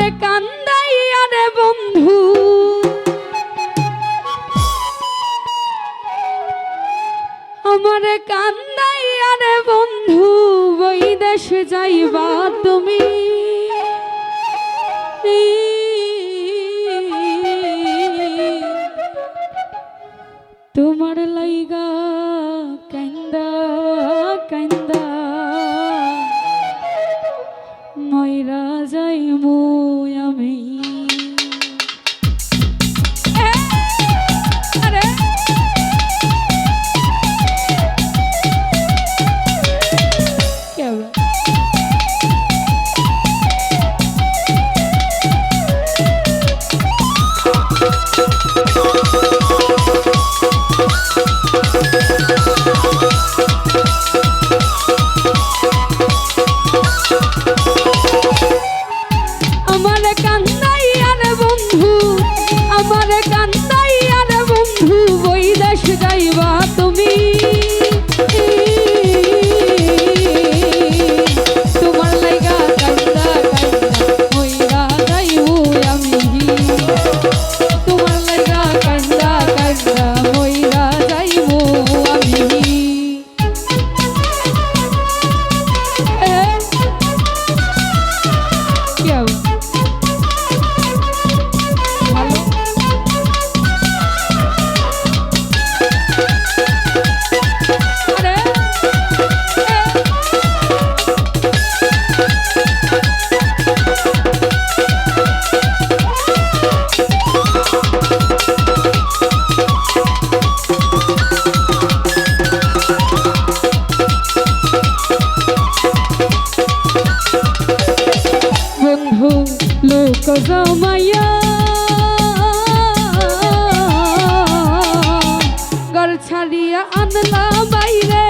আমারে কান্দাইয়া রে বন্ধু আমারে কান্দাইয়া রে বন্ধু বৈদেশে যাইবা তুমি তোমার লাইগা কান্দা কান্দা ময়রা যাইমু আমি আমারে কান্দাইয়া রে বন্ধু আমারে কান্দাইয়া রে বন্ধু বৈদেশ যাইবা তুমি তোমার লাইগা কান্দা কান্দা মইরা যাইমু আমি তোমার লাইগা কান্দা কান্দা মইরা যাইমু আমি বন্ধু লোক জমাইয়া ঘর ছাড়িয়া আনলা বাইরে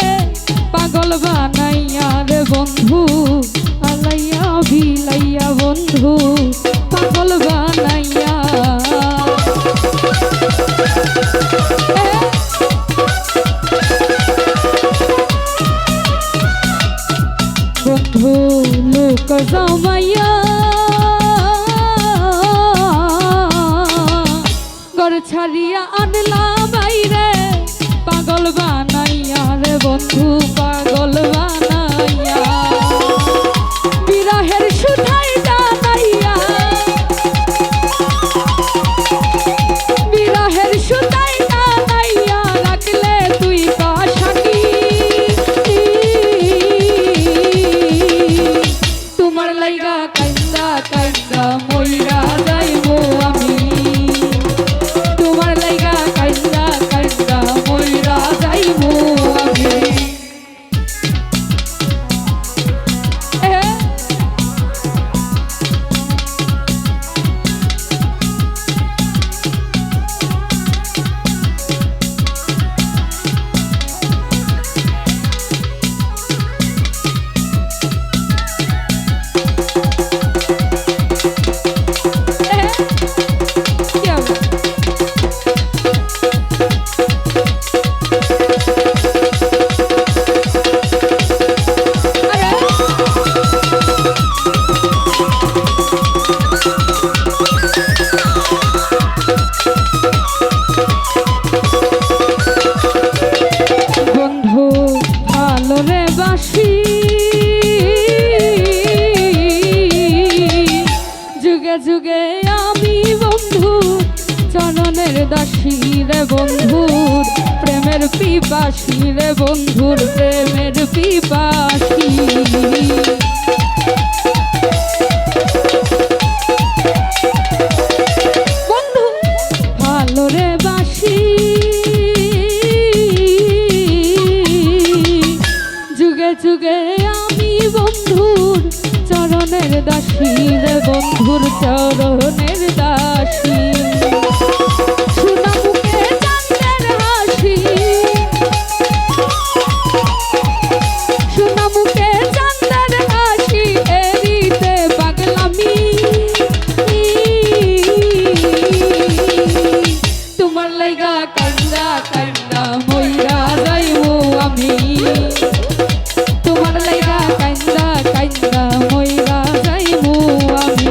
পাগল বানাইয়া রে বন্ধু আলাইয়া ভিলাইয়া বন্ধু পাগল বানাইয়া বন্ধু লোক জমাইয়া ঘর ছাড়িয়া আনলা বাইরে পাগল বানাইয়া রে বন্ধু পাগল বানাইয়া বিরহের সুধাই টানাইয়া বিরহের সুধাই টানাইয়া রাখলে তুই পাশানি তোমার লাইগা কান্দা কান্দা মইরা যাইবো আমি তোমার লাইগা কান্দা কান্দা মইরা যাইবো আমি বন্ধু ভালো রে বাসি যুগে যুগে আমি বন্ধু চরণের দাসী রে বন্ধুর প্রেমের পিপাসী রে বন্ধুর প্রেমের পিপাসী বন্ধু ভালো রে বাসি যুগে যুগে আমি বন্ধুর চরণের দাসী রে বন্ধুর চরণের দাসী সোনা মুখে চাঁদের হাসি সোনা মুখে চাঁদের হাসি এরিতে পাগলামি তোমার লাইগা কান্দা কান্দা মইরা যাইবো আমি তোমার লাইগা কান্দা কান্দা মইরা যাইবো আমি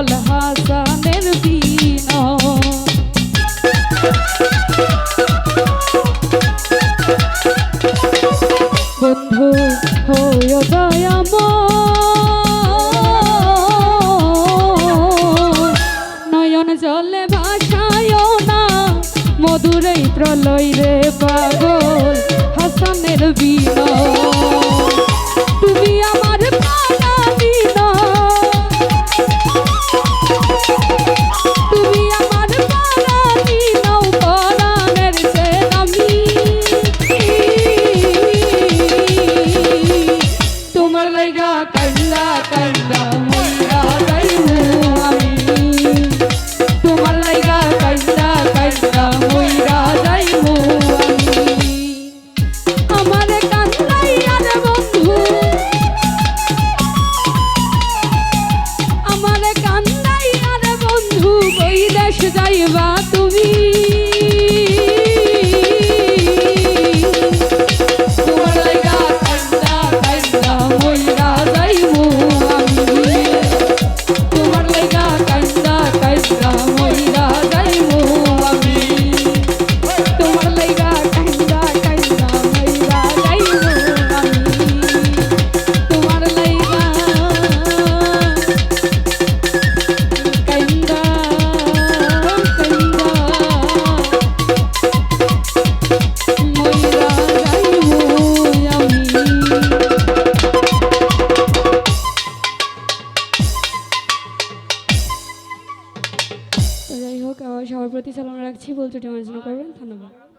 পাগল হাসানের বিনয়। বন্ধু হয় দয়াময়, নয়ন জলে ভাসায় না মধুর এই প্রলয় রে পাগল হাসানের বিনয়। তুমি আমার প্রাণাদি নও, তুমি আমার প্রাণাদি নও, পরাণের চেয়ে দামি। তোমার লাইগা কান্দা কান্দা মইরা যাইবো আমি, তোমার লাইগা কান্দা কান্দা মইরা যাইবো আমি। আমারে কান্দাইয়া রে বন্ধু, আমারে কান্দাইয়া রে বন্ধু, বৈদেশ যাইবা তুমি। তোমার লাইগা কান্দা কান্দা মইরা যাইবো আমি, তোমার লাইগা কান্দা কান্দা মইরা যাইবো আমি, তোমার লাইগা কান্দা কান্দা মইরা যাইবো আমি, তোমার লাইগা কান্দা যাই হোক, সবার প্রতি সালাম রাখছি, বলতে মার্জনা করবেন। ধন্যবাদ।